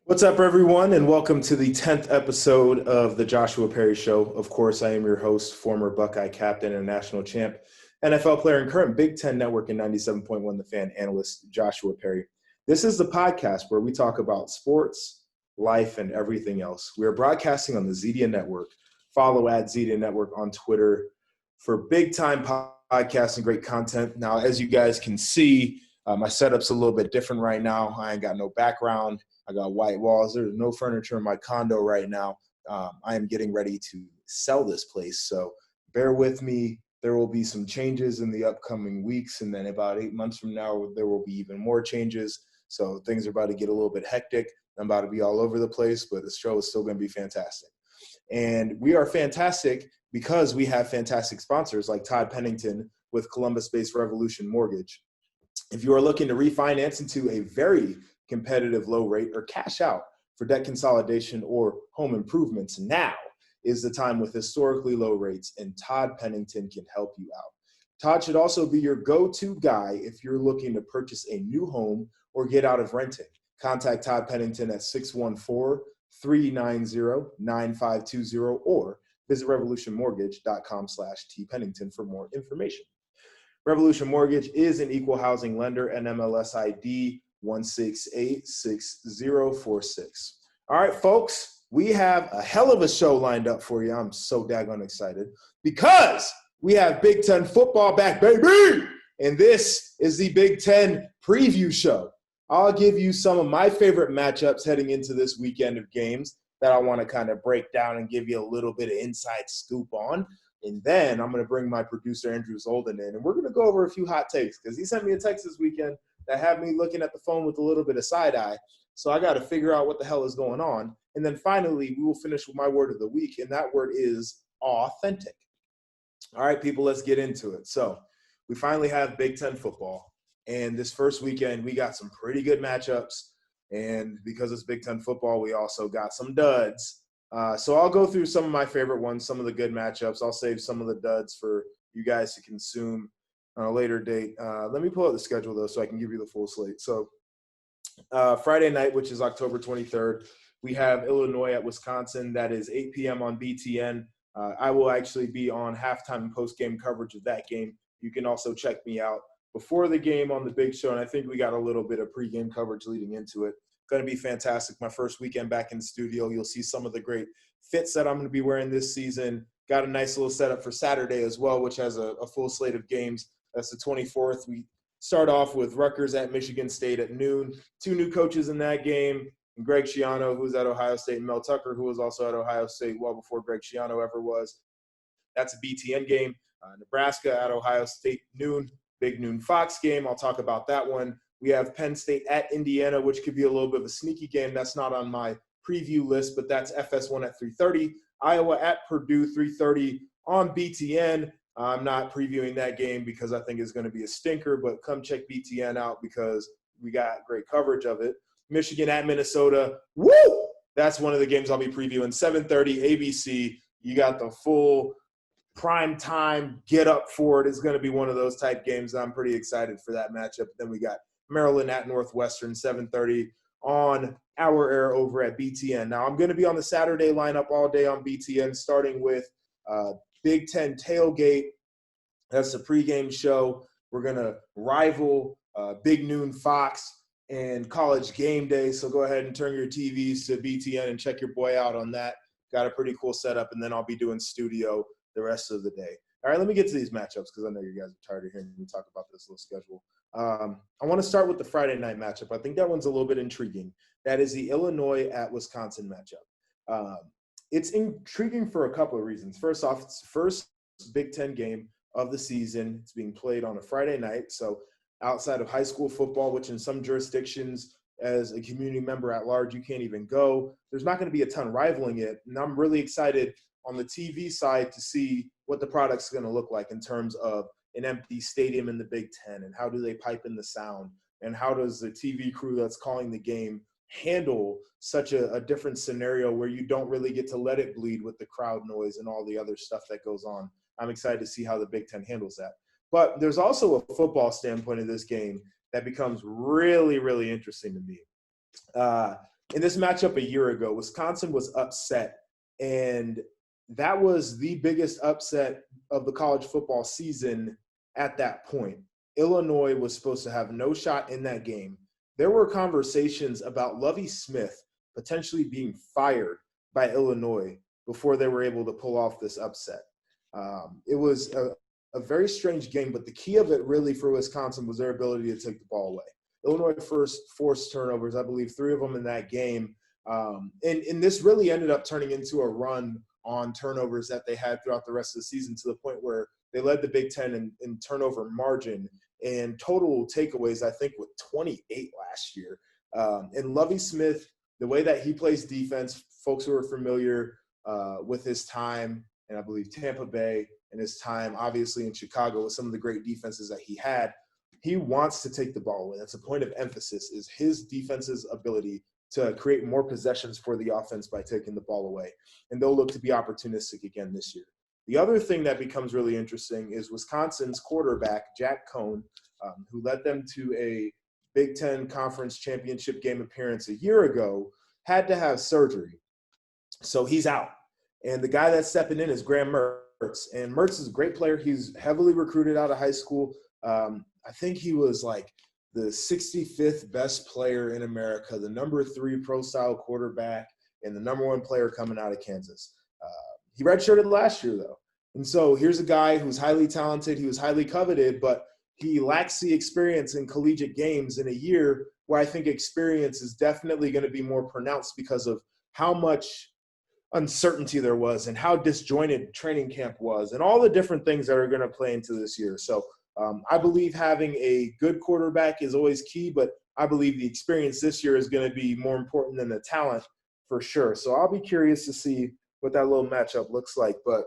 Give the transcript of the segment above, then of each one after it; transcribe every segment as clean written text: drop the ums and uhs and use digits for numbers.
What's up, everyone, and welcome to the 10th episode of the Joshua Perry Show. Of course, I am your host, former Buckeye captain and national champ, NFL player and current Big Ten Network and 97.1 The Fan analyst, Joshua Perry. This is the podcast where we talk about sports, life, and everything else. We are broadcasting on the Zedia Network. Follow at Zedia Network on Twitter for big-time podcasts and great content. Now, as you guys can see, my setup's a little bit different right now. I ain't got no background. I got white walls. There's no furniture in my condo right now. I am getting ready to sell this place. So bear with me. There will be some changes in the upcoming weeks. And then about 8 months from now, there will be even more changes. So things are about to get a little bit hectic. I'm about to be all over the place, but the show is still going to be fantastic. And we are fantastic because we have fantastic sponsors like Todd Pennington with Columbus-based Revolution Mortgage. If you are looking to refinance into a very competitive low rate or cash out for debt consolidation or home improvements, now is the time with historically low rates, and Todd Pennington can help you out. Todd should also be your go-to guy if you're looking to purchase a new home or get out of renting. Contact Todd Pennington at 614-390-9520 or visit revolutionmortgage.com/tpennington for more information. Revolution Mortgage is an equal housing lender, NMLS ID 1686046. All right, folks, we have a hell of a show lined up for you. I'm so daggone excited because we have Big Ten football back, baby! And this is the Big Ten preview show. I'll give you some of my favorite matchups heading into this weekend of games that I want to kind of break down and give you a little bit of inside scoop on. And then I'm going to bring my producer, Andrew Zoldan, in, and we're going to go over a few hot takes because he sent me a text this weekend that had me looking at the phone with a little bit of side eye. So I got to figure out what the hell is going on. And then finally, we will finish with my word of the week, and that word is authentic. All right, people, let's get into it. So we finally have Big Ten football. And this first weekend, we got some pretty good matchups. And because it's Big Ten football, we also got some duds. So I'll go through some of my favorite ones, some of the good matchups. I'll save some of the duds for you guys to consume on a later date. Let me pull out the schedule, though, so I can give you the full slate. So Friday night, which is October 23rd, we have Illinois at Wisconsin. That is 8 p.m. on BTN. I will actually be on halftime and post-game coverage of that game. You can also check me out before the game on the big show, and I think we got a little bit of pregame coverage leading into it. Going to be fantastic. My first weekend back in the studio. You'll see some of the great fits that I'm going to be wearing this season. Got a nice little setup for Saturday as well, which has a full slate of games. That's the 24th. We start off with Rutgers at Michigan State at noon. Two new coaches in that game, Greg Schiano, who's at Ohio State, and Mel Tucker, who was also at Ohio State well before Greg Schiano ever was. That's a BTN game. Nebraska at Ohio State noon, big noon Fox game. I'll talk about that one. We have Penn State at Indiana, which could be a little bit of a sneaky game. That's not on my preview list, but that's FS1 at 3:30. Iowa at Purdue, 3:30 on BTN. I'm not previewing that game because I think it's going to be a stinker, but come check BTN out because we got great coverage of it. Michigan at Minnesota. Woo! That's one of the games I'll be previewing. 7:30 ABC. You got the full prime time, get up for it. It's going to be one of those type games. I'm pretty excited for that matchup. Then we got Maryland at Northwestern, 7:30 on our air over at BTN. Now, I'm going to be on the Saturday lineup all day on BTN, starting with Big Ten Tailgate. That's the pregame show. We're going to rival Big Noon Fox and College Game Day. So go ahead and turn your TVs to BTN and check your boy out on that. Got a pretty cool setup, and then I'll be doing studio the rest of the day. All right, let me get to these matchups because I know you guys are tired of hearing me talk about this little schedule. I want to start with the Friday night matchup. I think that one's a little bit intriguing. That is the Illinois at Wisconsin matchup. It's intriguing for a couple of reasons. First off, it's the first Big Ten game of the season. It's being played on a Friday night. So outside of high school football, which in some jurisdictions as a community member at large, you can't even go. There's not going to be a ton rivaling it. And I'm really excited on the TV side to see what the product's going to look like in terms of an empty stadium in the Big Ten, and how do they pipe in the sound, and how does the TV crew that's calling the game handle such a different scenario where you don't really get to let it bleed with the crowd noise and all the other stuff that goes on. I'm excited to see how the Big Ten handles that. But there's also a football standpoint of this game that becomes really, really interesting to me. in this matchup a year ago, Wisconsin was upset, and that was the biggest upset of the college football season at that point. Illinois was supposed to have no shot in that game. There were conversations about Lovie Smith potentially being fired by Illinois before they were able to pull off this upset. It was a very strange game, but the key of it really for Wisconsin was their ability to take the ball away. Illinois first forced turnovers, I believe 3 of them in that game. And this really ended up turning into a run on turnovers that they had throughout the rest of the season, to the point where they led the Big Ten in turnover margin and total takeaways, I think, with 28 last year. And Lovie Smith, the way that he plays defense, folks who are familiar with his time, and I believe Tampa Bay, and his time obviously in Chicago with some of the great defenses that he had, he wants to take the ball away. That's a point of emphasis, is his defense's ability to create more possessions for the offense by taking the ball away. And they'll look to be opportunistic again this year. The other thing that becomes really interesting is Wisconsin's quarterback, Jack Cohn, who led them to a Big Ten Conference Championship game appearance a year ago, had to have surgery. So he's out. And the guy that's stepping in is Graham Mertz. And Mertz is a great player. He's heavily recruited out of high school. I think he was like the 65th best player in America, the number 3 pro-style quarterback, and the number 1 player coming out of Kansas. He redshirted last year, though. And so here's a guy who's highly talented. He was highly coveted, but he lacks the experience in collegiate games in a year where I think experience is definitely going to be more pronounced because of how much uncertainty there was and how disjointed training camp was and all the different things that are going to play into this year. So I believe having a good quarterback is always key, but I believe the experience this year is going to be more important than the talent for sure. So I'll be curious to see what that little matchup looks like. But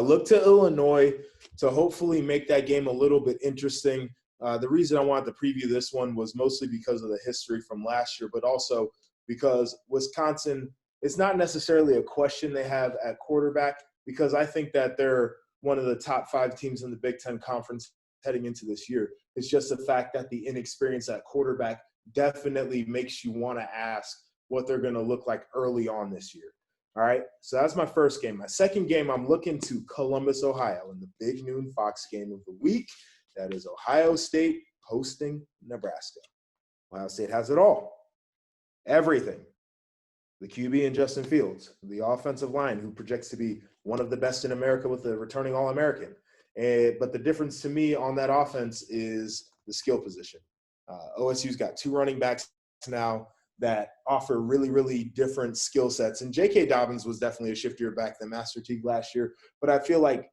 look to Illinois to hopefully make that game a little bit interesting. The reason I wanted to preview this one was mostly because of the history from last year, but also because Wisconsin, it's not necessarily a question they have at quarterback, because I think that they're one of the top 5 teams in the Big Ten Conference heading into this year. It's just the fact that the inexperience at quarterback definitely makes you want to ask what they're going to look like early on this year. All right, so that's my first game. My second game, I'm looking to Columbus, Ohio, in the big noon Fox game of the week. That is Ohio State hosting Nebraska. Ohio State has it all. Everything. The QB and Justin Fields, the offensive line, who projects to be one of the best in America with a returning All-American. But the difference to me on that offense is the skill position. OSU's got 2 running backs now that offer really, really different skill sets. And J.K. Dobbins was definitely a shiftier back than Master Teague last year, but I feel like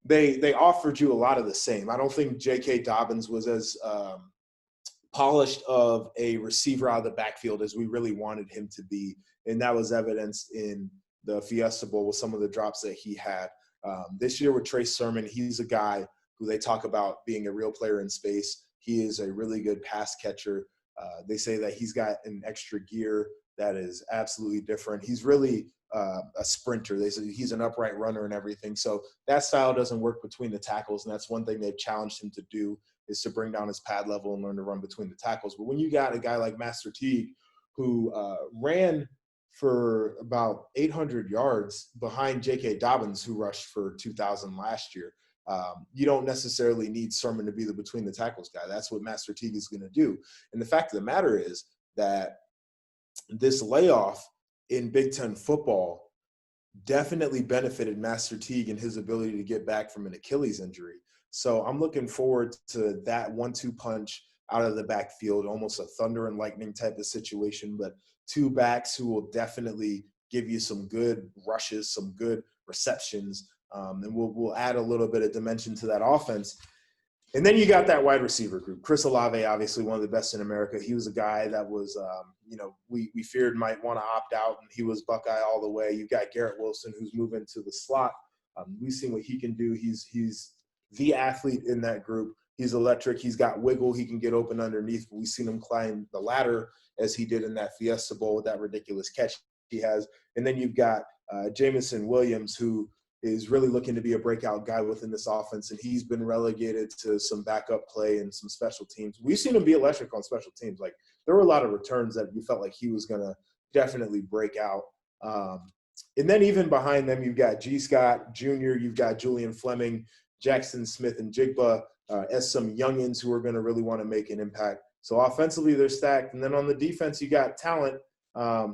they offered you a lot of the same. I don't think J.K. Dobbins was as polished of a receiver out of the backfield as we really wanted him to be, and that was evidenced in the Fiesta Bowl with some of the drops that he had. This year with Trey Sermon, he's a guy who they talk about being a real player in space. He is a really good pass catcher. They say that he's got an extra gear that is absolutely different. He's really a sprinter. They say he's an upright runner and everything. So that style doesn't work between the tackles, and that's one thing they've challenged him to do, is to bring down his pad level and learn to run between the tackles. But when you got a guy like Master Teague, who ran for about 800 yards behind J.K. Dobbins, who rushed for 2,000 last year, you don't necessarily need Sermon to be the between the tackles guy. That's what Master Teague is going to do. And the fact of the matter is that this layoff in Big Ten football definitely benefited Master Teague and his ability to get back from an Achilles injury. So I'm looking forward to that 1-2 punch out of the backfield, almost a thunder and lightning type of situation, but 2 backs who will definitely give you some good rushes, some good receptions, and we'll add a little bit of dimension to that offense. And then you got that wide receiver group. Chris Olave, obviously one of the best in America. He was a guy that was, we feared might want to opt out, and he was Buckeye all the way. You've got Garrett Wilson, who's moving to the slot. We've seen what he can do. He's the athlete in that group. He's electric. He's got wiggle. He can get open underneath. We've seen him climb the ladder as he did in that Fiesta Bowl with that ridiculous catch he has. And then you've got Jamison Williams, who is really looking to be a breakout guy within this offense, and he's been relegated to some backup play and some special teams. We've seen him be electric on special teams. Like, there were a lot of returns that you felt like he was going to definitely break out. And then even behind them, you've got G. Scott Jr., you've got Julian Fleming, Jackson Smith, and Jigba as some youngins who are going to really want to make an impact. So offensively, they're stacked. And then on the defense, you got talent.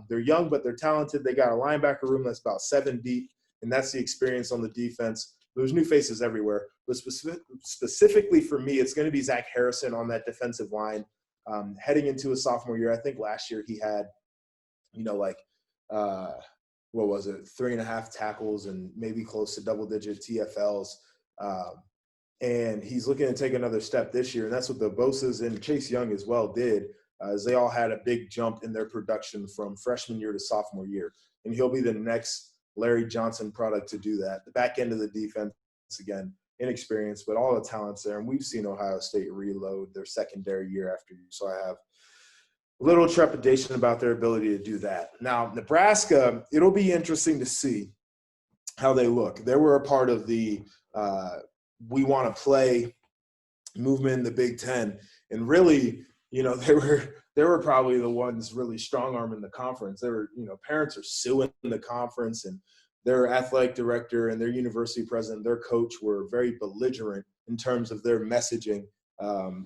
They're young, but they're talented. They got a linebacker room that's about 7 deep, and that's the experience on the defense. There's new faces everywhere. But specifically for me, it's going to be Zach Harrison on that defensive line. Heading into his sophomore year, I think last year he had, what was it, 3.5 tackles and maybe close to double-digit TFLs. And he's looking to take another step this year, and that's what the Bosas and Chase Young as well did, as they all had a big jump in their production from freshman year to sophomore year. And he'll be the next Larry Johnson product to do that. The back end of the defense, again, inexperienced, but all the talent's there. And we've seen Ohio State reload their secondary year after year. So I have a little trepidation about their ability to do that. Now, Nebraska, it'll be interesting to see how they look. They were a part of the we want to play movement in the Big Ten. And really, they were probably the ones really strong-arming the conference. They were, parents are suing the conference, and their athletic director and their university president, their coach were very belligerent in terms of their messaging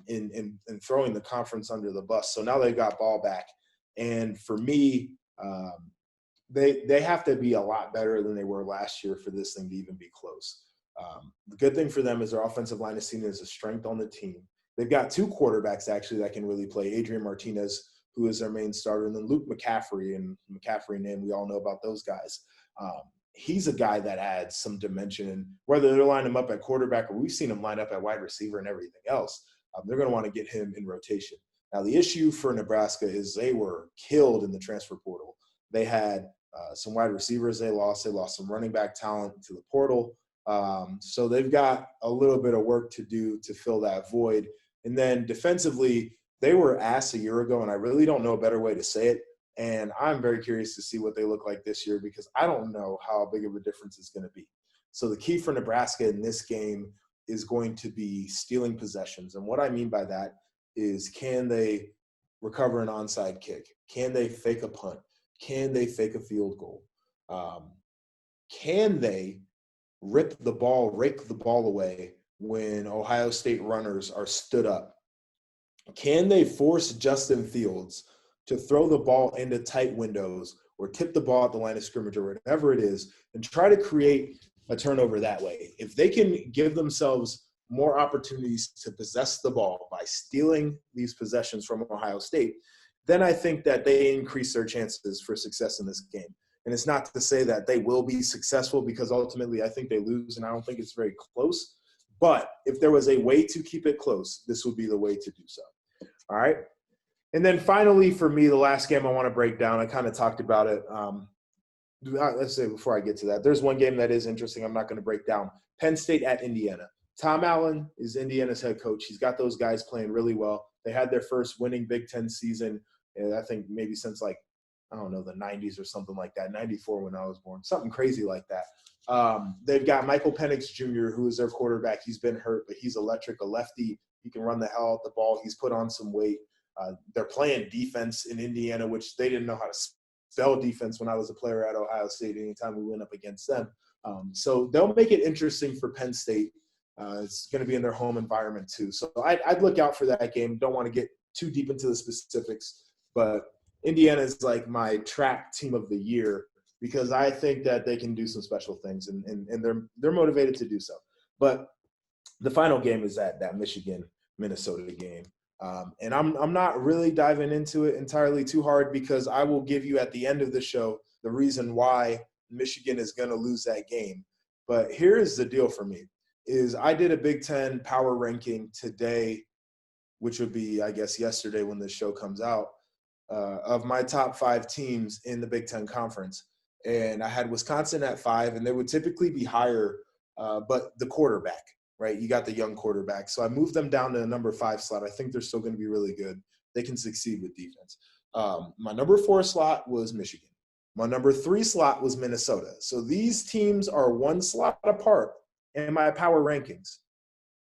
in throwing the conference under the bus. So now they've got ball back. And for me, they have to be a lot better than they were last year for this thing to even be close. The good thing for them is their offensive line is seen as a strength on the team. They've got 2 quarterbacks, actually, that can really play. Adrian Martinez, who is their main starter, and then Luke McCaffrey. And McCaffrey name, we all know about those guys. He's a guy that adds some dimension. And whether they're lining him up at quarterback or we've seen him line up at wide receiver and everything else, they're going to want to get him in rotation. Now, the issue for Nebraska is they were killed in the transfer portal. They had some wide receivers they lost. They lost some running back talent to the portal. So they've got a little bit of work to do to fill that void. And then defensively, they were ass a year ago, and I really don't know a better way to say it. And I'm very curious to see what they look like this year because I don't know how big of a difference it's going to be. So the key for Nebraska in this game is going to be stealing possessions. And what I mean by that is, can they recover an onside kick? Can they fake a punt? Can they fake a field goal? Can they rake the ball away when Ohio State runners are stood up? Can they force Justin Fields to throw the ball into tight windows or tip the ball at the line of scrimmage or whatever it is and try to create a turnover that way? If they can give themselves more opportunities to possess the ball by stealing these possessions from Ohio State, then I think that they increase their chances for success in this game. And it's not to say that they will be successful because ultimately I think they lose and I don't think it's very close. But if there was a way to keep it close, this would be the way to do so. All right. And then finally for me, the last game I want to break down, I kind of talked about it. Let's say before I get to that, there's one game that is interesting I'm not going to break down. Penn State at Indiana. Tom Allen is Indiana's head coach. He's got those guys playing really well. They had their first winning Big Ten season, and I think maybe since the 90s or something like that, 94 when I was born, something crazy like that. They've got Michael Penix Jr., who is their quarterback. He's been hurt, but he's electric, a lefty. He can run the hell out the ball. He's put on some weight. They're playing defense in Indiana, which they didn't know how to spell defense when I was a player at Ohio State anytime we went up against them. So they'll make it interesting for Penn State. It's going to be in their home environment too. So I'd look out for that game. Don't want to get too deep into the specifics, but Indiana is like my track team of the year because I think that they can do some special things and they're motivated to do so. But the final game is that Michigan-Minnesota game. And I'm not really diving into it entirely too hard because I will give you at the end of the show the reason why Michigan is going to lose that game. But here's the deal for me is I did a Big Ten power ranking today, which would be, I guess, yesterday when this show comes out, of my top 5 teams in the Big Ten Conference. And I had Wisconsin at 5, and they would typically be higher, but the quarterback, right? You got the young quarterback. So I moved them down to the number 5 slot. I think they're still going to be really good. They can succeed with defense. My number 4 slot was Michigan. My number 3 slot was Minnesota. So these teams are 1 slot apart in my power rankings.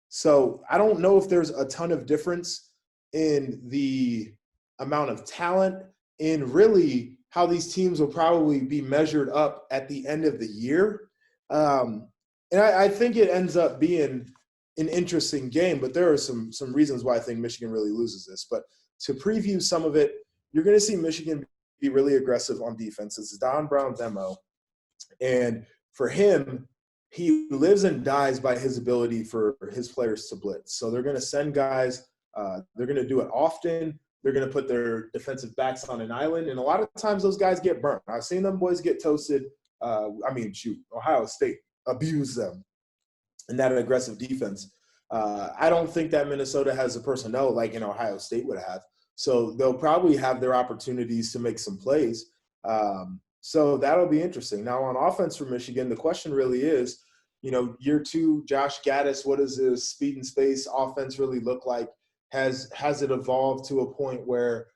So I don't know if there's a ton of difference in the amount of talent and really how these teams will probably be measured up at the end of the year. And I think it ends up being an interesting game, but there are some reasons why I think Michigan really loses this. But to preview some of it, you're going to see Michigan be really aggressive on defense. It's Don Brown's MO. And for him, he lives and dies by his ability for his players to blitz. So they're going to send guys. They're going to do it often. They're going to put their defensive backs on an island. And a lot of times those guys get burnt. I've seen them boys get toasted. Ohio State abused them in that aggressive defense. I don't think that Minnesota has the personnel like in Ohio State would have. So they'll probably have their opportunities to make some plays. So that'll be interesting. Now on offense for Michigan, the question really is, year two, Josh Gaddis, what does his speed and space offense really look like? Has it evolved to a point where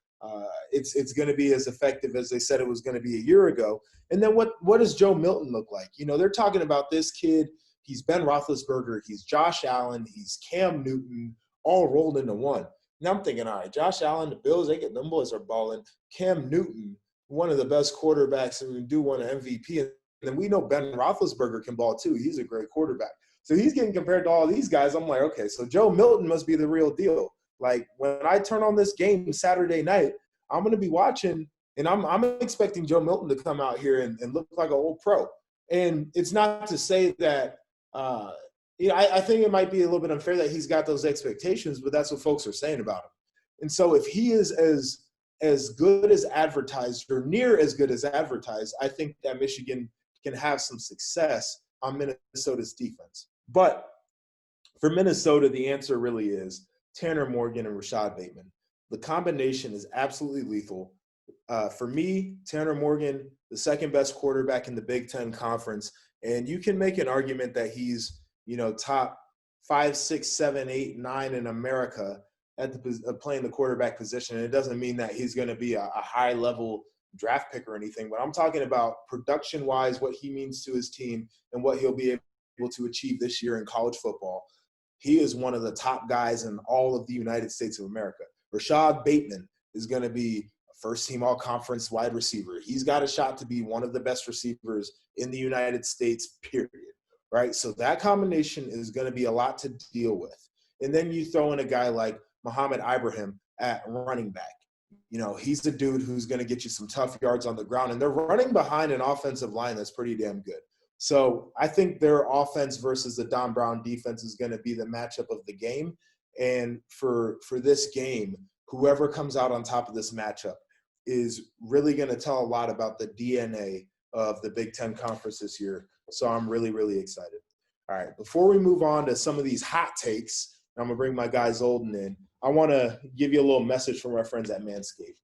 it's going to be as effective as they said it was going to be a year ago? And then what does Joe Milton look like? They're talking about this kid. He's Ben Roethlisberger. He's Josh Allen. He's Cam Newton, all rolled into one. And I'm thinking, all right, Josh Allen, the Bills, them boys are balling. Cam Newton, one of the best quarterbacks, and we do want an MVP. And then we know Ben Roethlisberger can ball too. He's a great quarterback. So he's getting compared to all these guys. I'm like, okay, so Joe Milton must be the real deal. Like when I turn on this game Saturday night, I'm going to be watching, and I'm expecting Joe Milton to come out here and look like an old pro. And it's not to say that I think it might be a little bit unfair that he's got those expectations, but that's what folks are saying about him. And so if he is as good as advertised or near as good as advertised, I think that Michigan can have some success on Minnesota's defense. But for Minnesota, the answer really is Tanner Morgan and Rashad Bateman. The combination is absolutely lethal. For me, Tanner Morgan, the second best quarterback in the Big Ten Conference, and you can make an argument that he's, top 5, 6, 7, 8, 9 in America at playing the quarterback position. And it doesn't mean that he's going to be a high-level draft pick or anything, but I'm talking about production-wise, what he means to his team and what he'll be able to achieve this year in college football. He is one of the top guys in all of the United States of America. Rashad Bateman is going to be a first-team all-conference wide receiver. He's got a shot to be one of the best receivers in the United States, period, right? So that combination is going to be a lot to deal with. And then you throw in a guy like Muhammad Ibrahim at running back. He's the dude who's going to get you some tough yards on the ground, and they're running behind an offensive line that's pretty damn good. So I think their offense versus the Don Brown defense is going to be the matchup of the game. And for this game, whoever comes out on top of this matchup is really going to tell a lot about the DNA of the Big Ten Conference this year. So I'm really, really excited. All right, before we move on to some of these hot takes, I'm going to bring my guy Zoldan in. I want to give you a little message from our friends at Manscaped.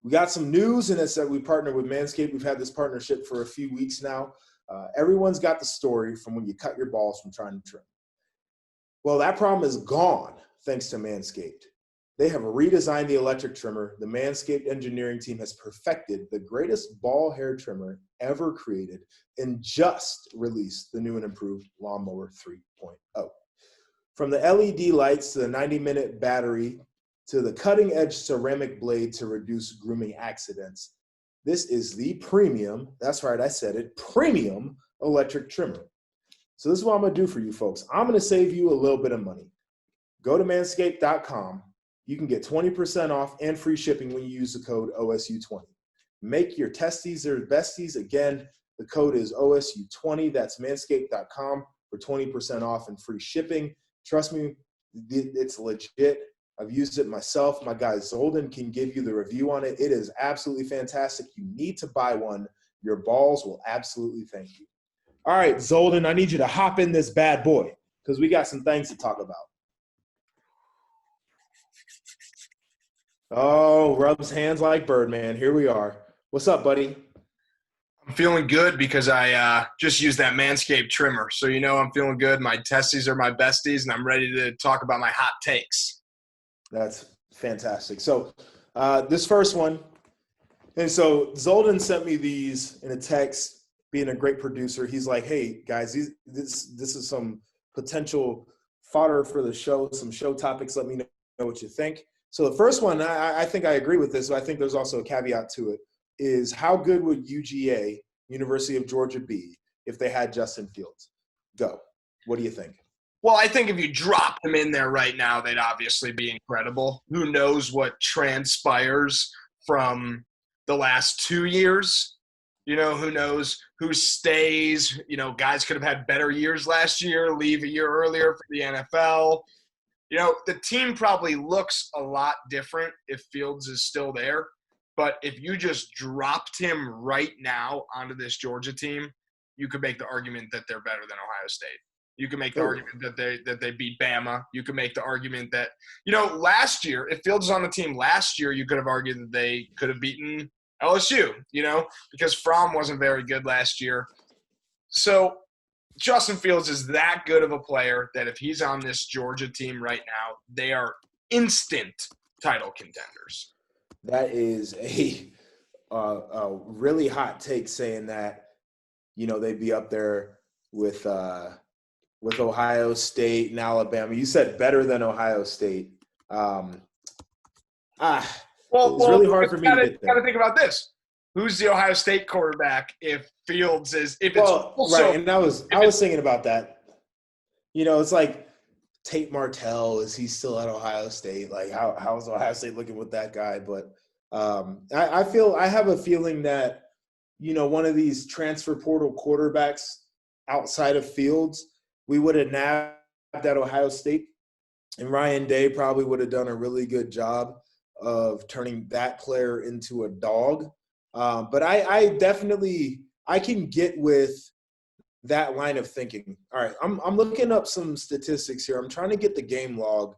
We got some news, and it's that we partnered with Manscaped. We've had this partnership for a few weeks now. Everyone's got the story from when you cut your balls from trying to trim. Well, that problem is gone thanks to Manscaped. They have redesigned the electric trimmer. The Manscaped engineering team has perfected the greatest ball hair trimmer ever created and just released the new and improved Lawnmower 3.0. From the LED lights to the 90-minute battery to the cutting-edge ceramic blade to reduce grooming accidents, this is the premium, that's right, I said it, premium electric trimmer. So this is what I'm going to do for you folks. I'm going to save you a little bit of money. Go to manscaped.com. You can get 20% off and free shipping when you use the code OSU20. Make your testes their besties. Again, the code is OSU20. That's manscaped.com for 20% off and free shipping. Trust me, it's legit. I've used it myself. My guy Zoldan can give you the review on it. It is absolutely fantastic. You need to buy one. Your balls will absolutely thank you. All right, Zoldan, I need you to hop in this bad boy because we got some things to talk about. Oh, rubs hands like Birdman. Here we are. What's up, buddy? I'm feeling good because I just used that Manscaped trimmer. So, I'm feeling good. My testes are my besties, and I'm ready to talk about my hot takes. That's fantastic. So this first one, and so Zoldan sent me these in a text, being a great producer. He's like, hey, guys, this is some potential fodder for the show, some show topics. Let me know what you think. So the first one, I think I agree with this, but I think there's also a caveat to it, is how good would UGA, University of Georgia, be if they had Justin Fields? Go. What do you think? Well, I think if you drop them in there right now, they'd obviously be incredible. Who knows what transpires from the last 2 years? Who knows who stays? Guys could have had better years last year, leave a year earlier for the NFL. The team probably looks a lot different if Fields is still there. But if you just dropped him right now onto this Georgia team, you could make the argument that they're better than Ohio State. You can make the argument that they beat Bama. You can make the argument that, last year, if Fields was on the team last year, you could have argued that they could have beaten LSU, because Fromm wasn't very good last year. So Justin Fields is that good of a player that if he's on this Georgia team right now, they are instant title contenders. That is a really hot take, saying that, they'd be up there with Ohio State and Alabama. You said better than Ohio State. It's really hard for me to get there. You got to think about this. Who's the Ohio State quarterback if Fields is – and I was thinking about that. It's like Tate Martell. Is he still at Ohio State? Like, how is Ohio State looking with that guy? But I have a feeling that, one of these transfer portal quarterbacks outside of Fields, we would have nabbed at Ohio State, and Ryan Day probably would have done a really good job of turning that player into a dog. But I definitely can get with that line of thinking. All right, I'm looking up some statistics here. I'm trying to get the game log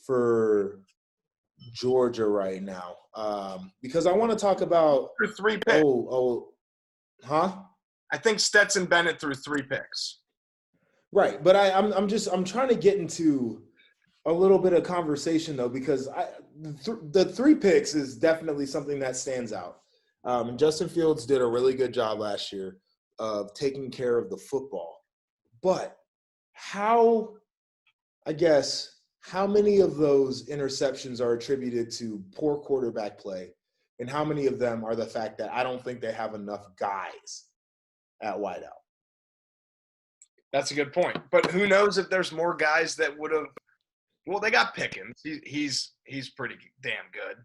for Georgia right now because I want to talk about – Through 3 picks. Huh? I think Stetson Bennett threw 3 picks. Right, but I'm trying to get into a little bit of conversation though, because the 3 picks is definitely something that stands out. Justin Fields did a really good job last year of taking care of the football, but how many of those interceptions are attributed to poor quarterback play, and how many of them are the fact that I don't think they have enough guys at wideout? That's a good point. But who knows if there's more guys that would have – well, they got Pickens. He's pretty damn good.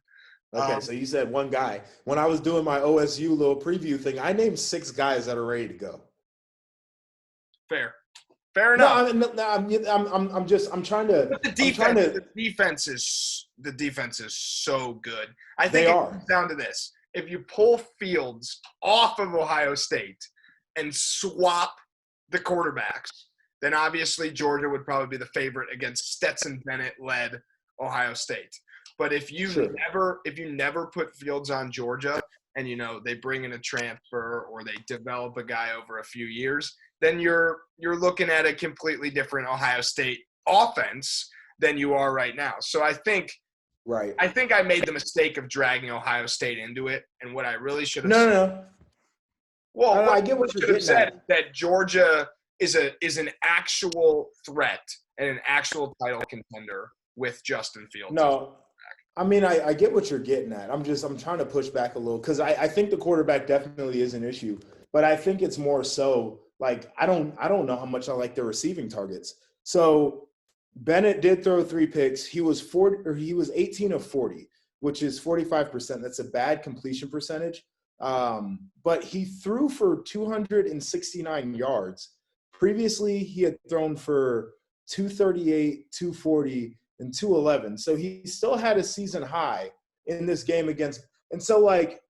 Okay, so you said one guy. When I was doing my OSU little preview thing, I named 6 guys that are ready to go. Fair enough. I'm trying to. But the defense is so good. I think it comes down to this: if you pull Fields off of Ohio State and swap the quarterbacks, then obviously Georgia would probably be the favorite against Stetson Bennett-led Ohio State. But if you never put Fields on Georgia and they bring in a transfer or they develop a guy over a few years, then you're looking at a completely different Ohio State offense than you are right now. So I think I made the mistake of dragging Ohio State into it, and what I really should have said. No. Well, I get what you're getting at. That Georgia is an actual threat and an actual title contender with Justin Fields. No. I mean, I get what you're getting at. I'm trying to push back a little because I think the quarterback definitely is an issue, but I think it's more so like I don't know how much I like the receiving targets. So Bennett did throw 3 picks. He was 18 of 40, which is 45%. That's a bad completion percentage. But he threw for 269 yards. Previously, he had thrown for 238, 240, and 211. So he still had a season high in this game against – and so, like,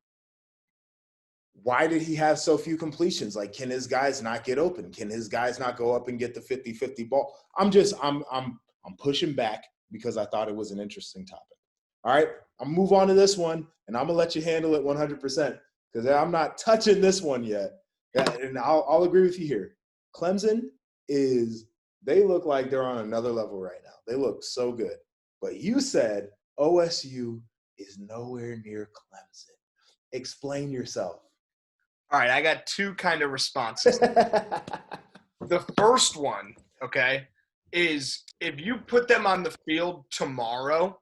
why did he have so few completions? Like, can his guys not get open? Can his guys not go up and get the 50-50 ball? I'm pushing back because I thought it was an interesting topic. All right, I'll move on to this one, and I'm going to let you handle it 100% because I'm not touching this one yet. And I'll agree with you here. Clemson they look like they're on another level right now. They look so good. But you said OSU is nowhere near Clemson. Explain yourself. All right, I got 2 kind of responses. The first one, okay, is if you put them on the field tomorrow,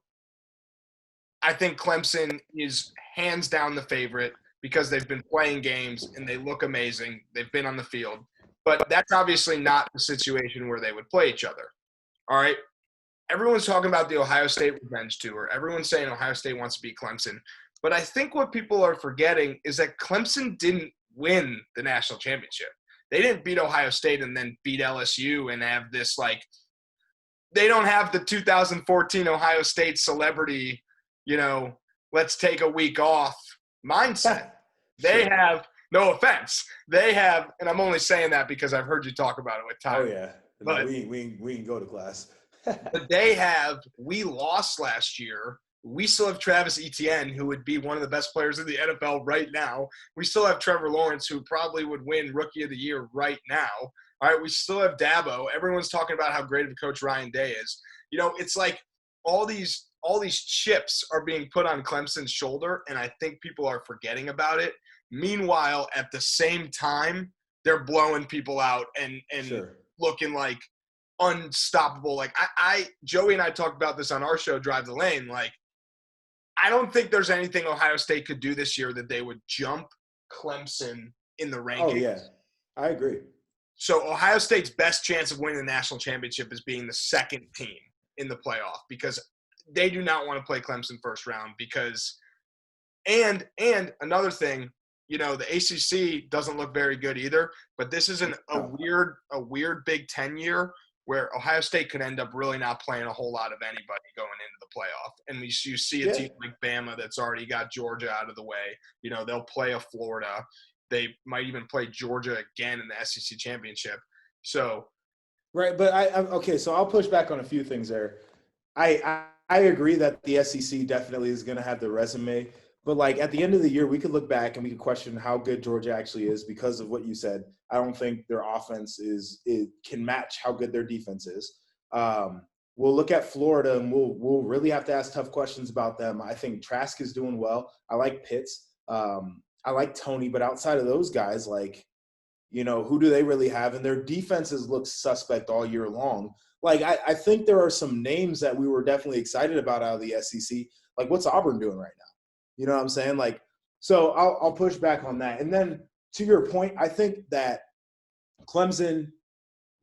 I think Clemson is hands down the favorite because they've been playing games and they look amazing. They've been on the field. But that's obviously not the situation where they would play each other. All right? Everyone's talking about the Ohio State revenge tour. Everyone's saying Ohio State wants to beat Clemson. But I think what people are forgetting is that Clemson didn't win the national championship. They didn't beat Ohio State and then beat LSU and have this, like, they don't have the 2014 Ohio State celebrity, let's take a week off mindset. They have, no offense, they have, and I'm only saying that because I've heard you talk about it with Ty. Oh, yeah. No, we can go to class. But they have, we lost last year. We still have Travis Etienne, who would be one of the best players in the NFL right now. We still have Trevor Lawrence, who probably would win Rookie of the Year right now. All right, we still have Dabo. Everyone's talking about how great of a coach Ryan Day is. It's like all these chips are being put on Clemson's shoulder, and I think people are forgetting about it. Meanwhile, at the same time, they're blowing people out and Sure. looking like unstoppable. Like Joey and I talked about this on our show, Drive the Lane. Like, I don't think there's anything Ohio State could do this year that they would jump Clemson in the rankings. Oh, yeah. I agree. So Ohio State's best chance of winning the national championship is being the second team in the playoff because they do not want to play Clemson first round because – and another thing, the ACC doesn't look very good either, but this is a weird Big Ten year where Ohio State could end up really not playing a whole lot of anybody going into the playoff. And you see a team like Bama that's already got Georgia out of the way. They'll play a Florida. They might even play Georgia again in the SEC championship. So, right, but so I'll push back on a few things there. I agree that the SEC definitely is going to have the resume, but like at the end of the year, we could look back and we could question how good Georgia actually is because of what you said. I don't think their offense can match how good their defense is. We'll look at Florida and we'll really have to ask tough questions about them. I think Trask is doing well. I like Pitts. I like Tony, but outside of those guys, like, who do they really have? And their defenses look suspect all year long. Like, I think there are some names that we were definitely excited about out of the SEC. Like, what's Auburn doing right now? You know what I'm saying? Like, so I'll push back on that. And then to your point, I think that Clemson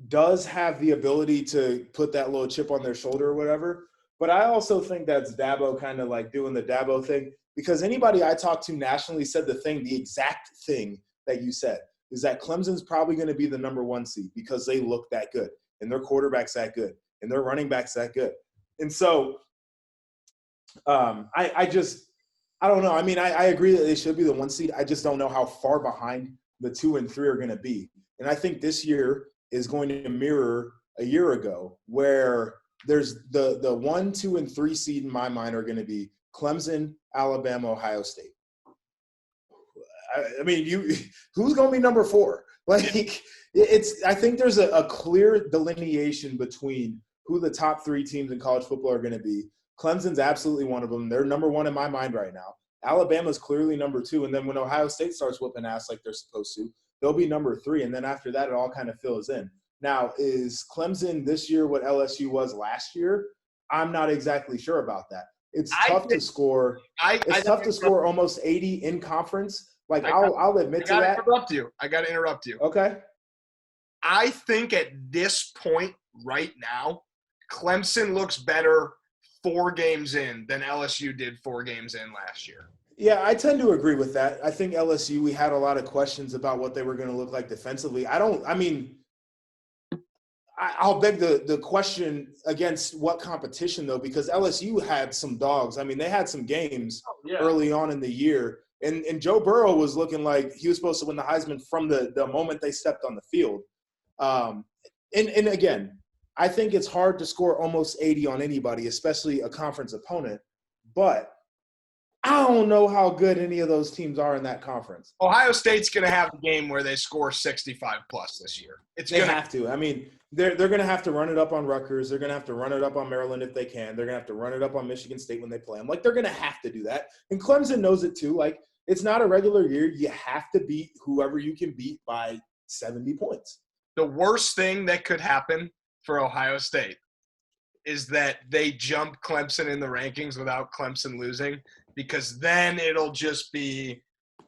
does have the ability to put that little chip on their shoulder or whatever. But I also think that's Dabo kind of like doing the Dabo thing because anybody I talked to nationally said the exact thing that you said is that Clemson's probably going to be the number 1 seed because they look that good and their quarterback's that good and their running back's that good. And so I don't know. I mean, I agree that they should be the 1 seed. I just don't know how far behind the 2 and 3 are going to be. And I think this year is going to mirror a year ago where there's the 1, 2, and 3 seed in my mind are going to be Clemson, Alabama, Ohio State. I mean, who's going to be number 4? Like, I think there's a clear delineation between who the top 3 teams in college football are going to be. Clemson's absolutely one of them. They're number 1 in my mind right now. Alabama's clearly number 2. And then when Ohio State starts whooping ass like they're supposed to, they'll be number 3. And then after that, it all kind of fills in. Now, is Clemson this year what LSU was last year? I'm not exactly sure about that. It's tough to score. It's tough to score almost 80 in conference. Like, I'll admit to that. I got to interrupt you. Okay. I think at this point right now, Clemson looks better 4 games in than LSU did 4 games in last year. Yeah, I tend to agree with that. I think LSU, we had a lot of questions about what they were going to look like defensively. I'll beg the question against what competition, though, because LSU had some dogs. I mean, they had some games early on in the year. And Joe Burrow was looking like he was supposed to win the Heisman from the moment they stepped on the field. And again, I think it's hard to score almost 80 on anybody, especially a conference opponent. But I don't know how good any of those teams are in that conference. Ohio State's going to have a game where they score 65-plus this year. They have to. I mean, they're going to have to run it up on Rutgers. They're going to have to run it up on Maryland if they can. They're going to have to run it up on Michigan State when they play them. Like, they're going to have to do that. And Clemson knows it too. Like, it's not a regular year. You have to beat whoever you can beat by 70 points. The worst thing that could happen for Ohio State is that they jump Clemson in the rankings without Clemson losing, because then it'll just be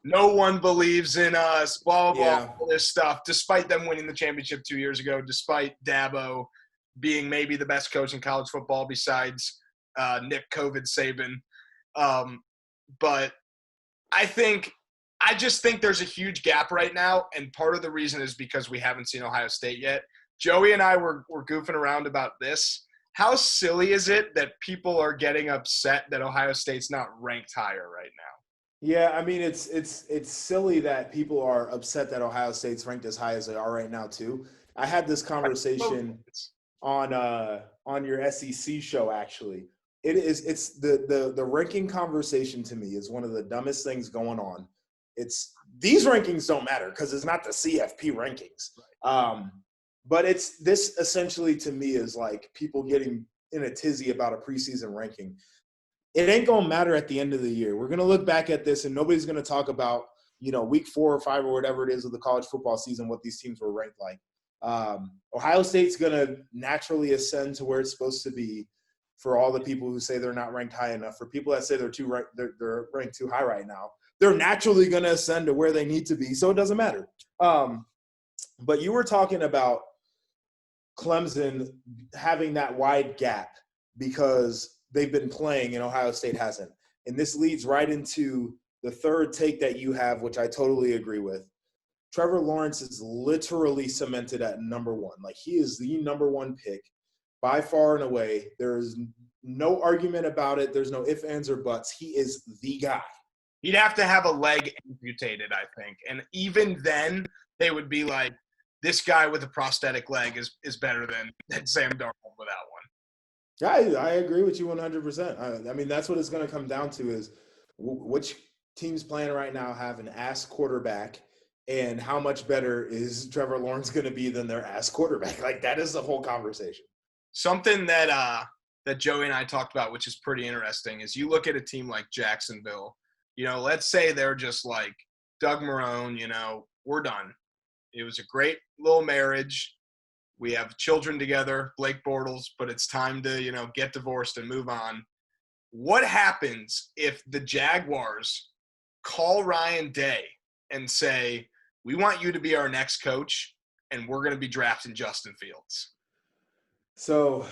no one believes in us, blah, blah, blah, all this stuff, despite them winning the championship 2 years ago, despite Dabo being maybe the best coach in college football besides Nick COVID Saban. But I just think there's a huge gap right now, and part of the reason is because we haven't seen Ohio State yet. Joey and I were goofing around about this. How silly is it that people are getting upset that Ohio State's not ranked higher right now? Yeah, I mean, it's silly that people are upset that Ohio State's ranked as high as they are right now too. I had this conversation on your SEC show, actually. It's the ranking conversation to me is one of the dumbest things going on. These rankings don't matter because it's not the CFP rankings. But it's this essentially to me is like people getting in a tizzy about a preseason ranking. It ain't going to matter at the end of the year. We're going to look back at this and nobody's going to talk about, week 4 or 5 or whatever it is of the college football season, what these teams were ranked like. Ohio State's going to naturally ascend to where it's supposed to be for all the people who say they're not ranked high enough. For people that say they're ranked too high right now, they're naturally going to ascend to where they need to be. So it doesn't matter. But you were talking about Clemson having that wide gap because they've been playing and Ohio State hasn't. And this leads right into the third take that you have, which I totally agree with. Trevor Lawrence is literally cemented at number 1. Like, he is the number 1 pick by far and away. There is no argument about it. There's no ifs, ands, or buts. He is the guy. He'd have to have a leg amputated, I think. And even then, they would be like, this guy with a prosthetic leg is better than Sam Darnold without one. I agree with you 100%. I mean, that's what it's going to come down to is which teams playing right now have an ass quarterback and how much better is Trevor Lawrence going to be than their ass quarterback. Like, that is the whole conversation. Something that Joey and I talked about, which is pretty interesting, is you look at a team like Jacksonville. Let's say they're just like Doug Marrone, we're done. It was a great little marriage. We have children together, Blake Bortles, but it's time to, get divorced and move on. What happens if the Jaguars call Ryan Day and say, we want you to be our next coach, and we're going to be drafting Justin Fields? So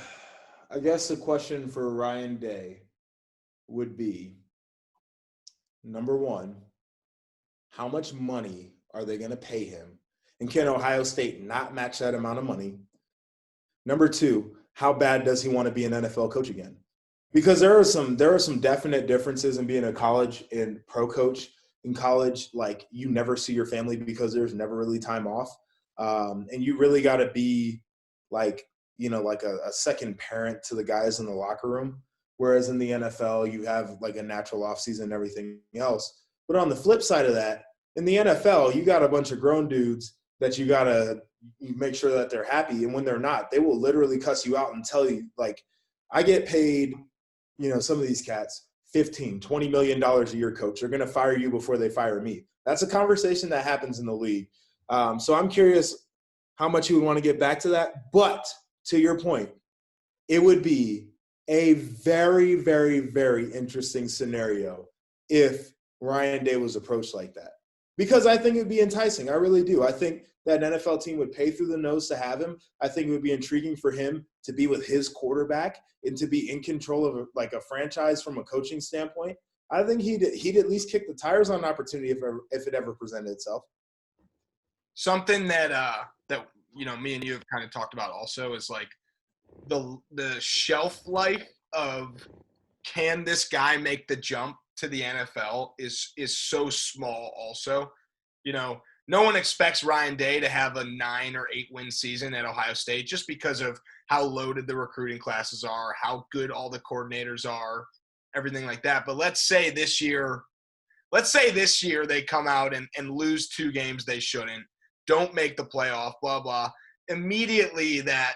I guess the question for Ryan Day would be, number 1, how much money are they going to pay him? And can Ohio State not match that amount of money? Number 2, how bad does he want to be an NFL coach again? Because there are some definite differences in being a college and pro coach. In college, like, you never see your family because there's never really time off. And you really got to be like, like a second parent to the guys in the locker room. Whereas in the NFL, you have like a natural off season and everything else. But on the flip side of that, in the NFL, you got a bunch of grown dudes that you got to make sure that they're happy. And when they're not, they will literally cuss you out and tell you, like, I get paid, some of these cats, $15, $20 million a year, coach. They're going to fire you before they fire me. That's a conversation that happens in the league. So I'm curious how much you would want to get back to that. But to your point, it would be a very, very, very interesting scenario if Ryan Day was approached like that. Because I think it would be enticing. I really do. I think that an NFL team would pay through the nose to have him. I think it would be intriguing for him to be with his quarterback and to be in control of a franchise from a coaching standpoint. I think he'd at least kick the tires on an opportunity if it ever presented itself. Something that me and you have kind of talked about also is like the shelf life of, can this guy make the jump to the NFL is so small also. No one expects Ryan Day to have a 9 or 8 win season at Ohio State just because of how loaded the recruiting classes are, how good all the coordinators are, everything like that. But let's say this year they come out and lose 2 games they shouldn't, don't make the playoff, blah, blah. Immediately that,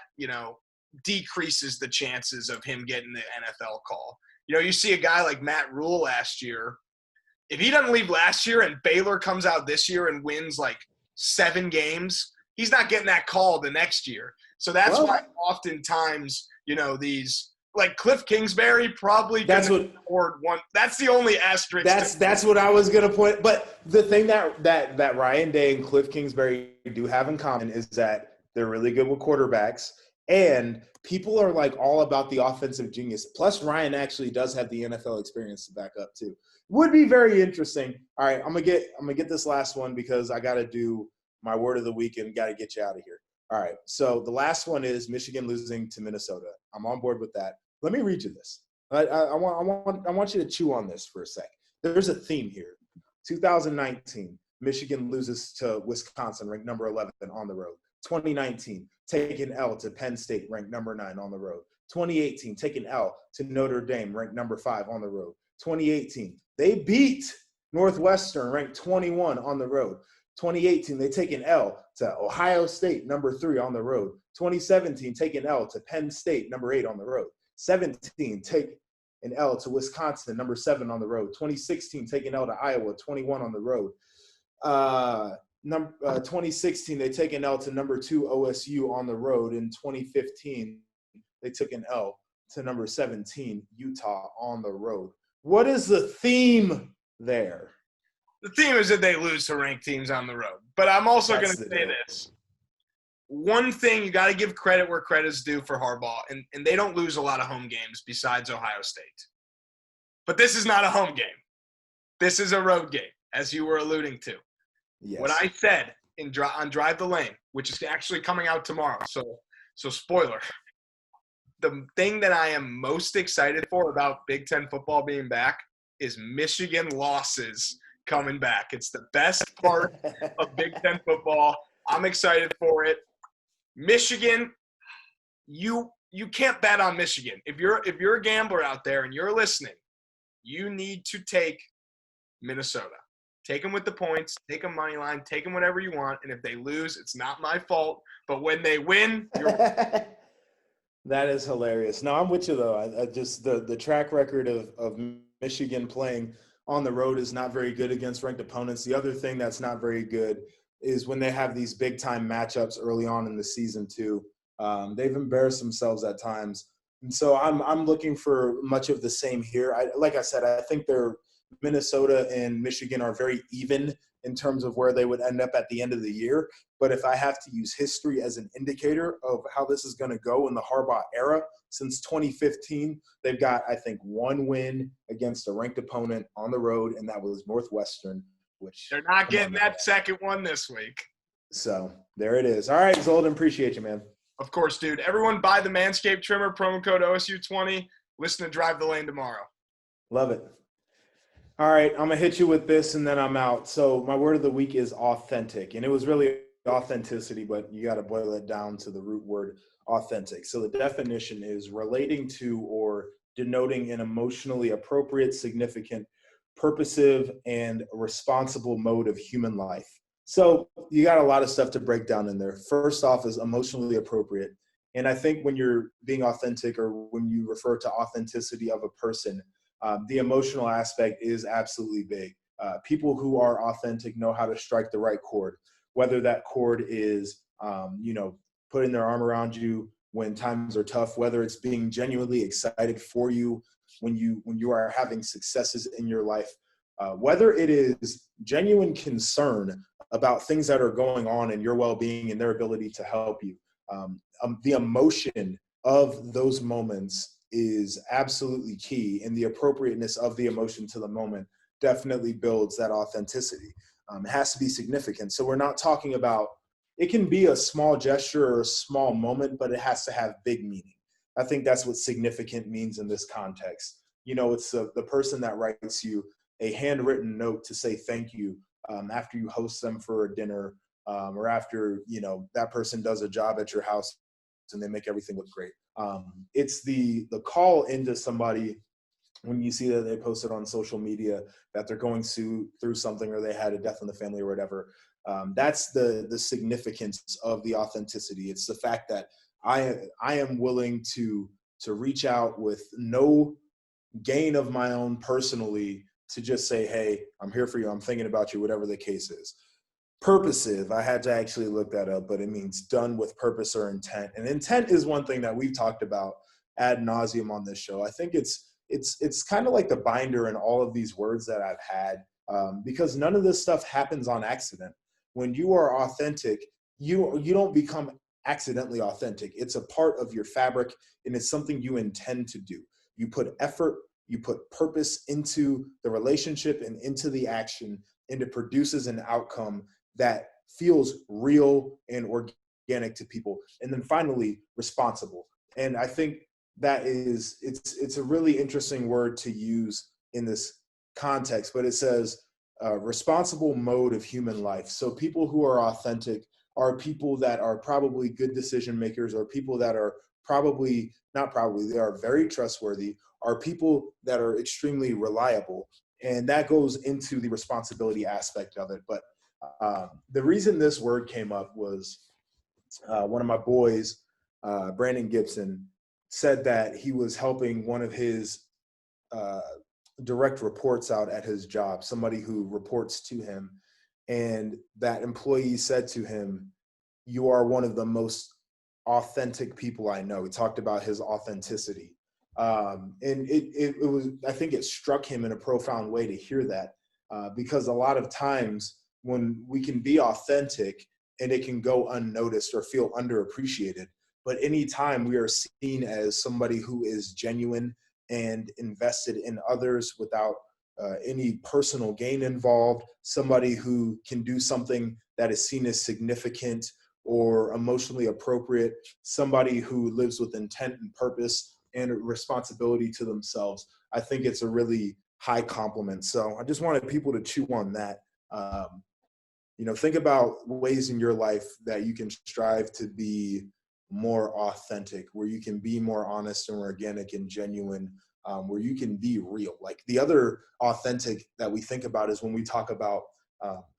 decreases the chances of him getting the NFL call. You see a guy like Matt Rule last year. If he doesn't leave last year and Baylor comes out this year and wins like 7 games, he's not getting that call the next year. So that's why oftentimes, these like Cliff Kingsbury probably could afford one. That's the only asterisk. That's what I was gonna point. But the thing that Ryan Day and Cliff Kingsbury do have in common is that they're really good with quarterbacks, and people are like all about the offensive genius. Plus, Ryan actually does have the NFL experience to back up too. Would be very interesting. All right, I'm gonna get this last one because I got to do my word of the week and got to get you out of here. All right, so the last one is Michigan losing to Minnesota. I'm on board with that. Let me read you this. I want you to chew on this for a sec. There's a theme here. 2019, Michigan loses to Wisconsin, ranked number 11 on the road. 2019, take an L to Penn State, ranked number 9 on the road. 2018, take an L to Notre Dame, ranked number 5 on the road. 2018, they beat Northwestern, ranked 21 on the road. 2018, they take an L to Ohio State, number 3 on the road. 2017, take an L to Penn State, number 8 on the road. 17, take an L to Wisconsin, number 7 on the road. 2016, take an L to Iowa, 21 on the road. 2016, they take an L to number 2 OSU on the road. In 2015, they took an L to number 17 Utah on the road. What is the theme there? The theme is that they lose to ranked teams on the road. But I'm also going to say this. One thing, you got to give credit where credit is due for Harbaugh, and they don't lose a lot of home games besides Ohio State. But this is not a home game. This is a road game, as you were alluding to. Yes. What I said on Drive the Lane, which is actually coming out tomorrow, so spoiler. The thing that I am most excited for about Big Ten football being back is Michigan losses coming back. It's the best part of Big Ten football. I'm excited for it. Michigan, you can't bet on Michigan. If you're a gambler out there and you're listening, you need to take Minnesota. Take them with the points. Take them money line. Take them whatever you want. And if they lose, it's not my fault. But when they win, you're That is hilarious. No, I'm with you though. I just the track record of Michigan playing on the road is not very good against ranked opponents. The other thing that's not very good is when they have these big time matchups early on in the season too. They've embarrassed themselves at times, and so I'm looking for much of the same here. Like I said, I think Minnesota and Michigan are very even in terms of where they would end up at the end of the year. But if I have to use history as an indicator of how this is going to go in the Harbaugh era, since 2015, they've got, I think, one win against a ranked opponent on the road, and that was Northwestern, which they're not getting that second one this week. So there it is. All right, Zoldan, appreciate you, man. Of course, dude. Everyone buy the Manscaped trimmer, promo code OSU20. Listen to Drive the Lane tomorrow. Love it. All right, I'm going to hit you with this, and then I'm out. So my word of the week is authentic, and it was really authenticity, but you got to boil it down to the root word authentic. So the definition is relating to or denoting an emotionally appropriate, significant, purposive, and responsible mode of human life. So you got a lot of stuff to break down in there. First off is emotionally appropriate. And I think when you're being authentic or when you refer to authenticity of a person, the emotional aspect is absolutely big. People who are authentic know how to strike the right chord, whether that chord is, putting their arm around you when times are tough, whether it's being genuinely excited for you when you are having successes in your life, whether it is genuine concern about things that are going on in your well-being and their ability to help you. The emotion of those moments is absolutely key, and the appropriateness of the emotion to the moment definitely builds that authenticity. It has to be significant. So we're not talking about, it can be a small gesture or a small moment, but it has to have big meaning. I think that's what significant means in this context. It's the person that writes you a handwritten note to say thank you after you host them for a dinner, or after, that person does a job at your house and they make everything look great. It's the call into somebody when you see that they posted on social media that they're going through something, or they had a death in the family or whatever. That's the significance of the authenticity. It's the fact that I am willing to reach out with no gain of my own personally to just say, hey, I'm here for you. I'm thinking about you, whatever the case is. Purposive, I had to actually look that up, but it means done with purpose or intent. And intent is one thing that we've talked about ad nauseum on this show. I think it's kind of like the binder in all of these words that I've had, because none of this stuff happens on accident. When you are authentic, you don't become accidentally authentic. It's a part of your fabric, and it's something you intend to do. You put effort, you put purpose into the relationship and into the action, and it produces an outcome that feels real and organic to people. And then finally, responsible. And I think that it's a really interesting word to use in this context, but it says responsible mode of human life. So people who are authentic are people that are probably good decision makers, or people that are they are very trustworthy, are people that are extremely reliable. And that goes into the responsibility aspect of it. But the reason this word came up was one of my boys, Brandon Gibson, said that he was helping one of his direct reports out at his job, somebody who reports to him. And that employee said to him, "You are one of the most authentic people I know." He talked about his authenticity. And it was, I think it struck him in a profound way to hear that, because a lot of times when we can be authentic and it can go unnoticed or feel underappreciated, but anytime we are seen as somebody who is genuine and invested in others without any personal gain involved, somebody who can do something that is seen as significant or emotionally appropriate, somebody who lives with intent and purpose and responsibility to themselves, I think it's a really high compliment. So I just wanted people to chew on that. Think about ways in your life that you can strive to be more authentic, where you can be more honest and organic and genuine, where you can be real. Like the other authentic that we think about is when we talk about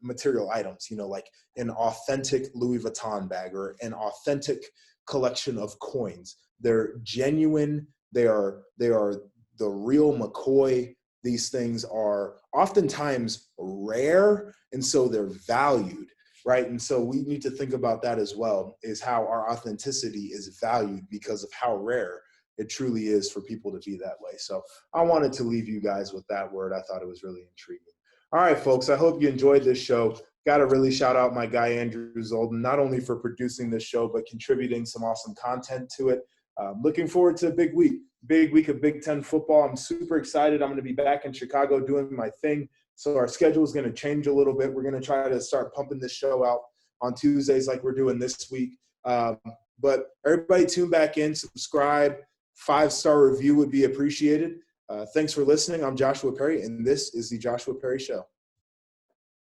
material items, like an authentic Louis Vuitton bag or an authentic collection of coins. They're genuine. They are the real McCoy. These things are oftentimes rare, and so they're valued, right? And so we need to think about that as well, is how our authenticity is valued because of how rare it truly is for people to be that way. So I wanted to leave you guys with that word. I thought it was really intriguing. All right, folks, I hope you enjoyed this show. Got to really shout out my guy, Andrew Zoldan, not only for producing this show, but contributing some awesome content to it. Looking forward to a big week of Big Ten football. I'm super excited. I'm going to be back in Chicago doing my thing. So our schedule is going to change a little bit. We're going to try to start pumping this show out on Tuesdays like we're doing this week. But everybody tune back in, subscribe, 5-star review would be appreciated. Thanks for listening. I'm Joshua Perry, and this is the Joshua Perry Show.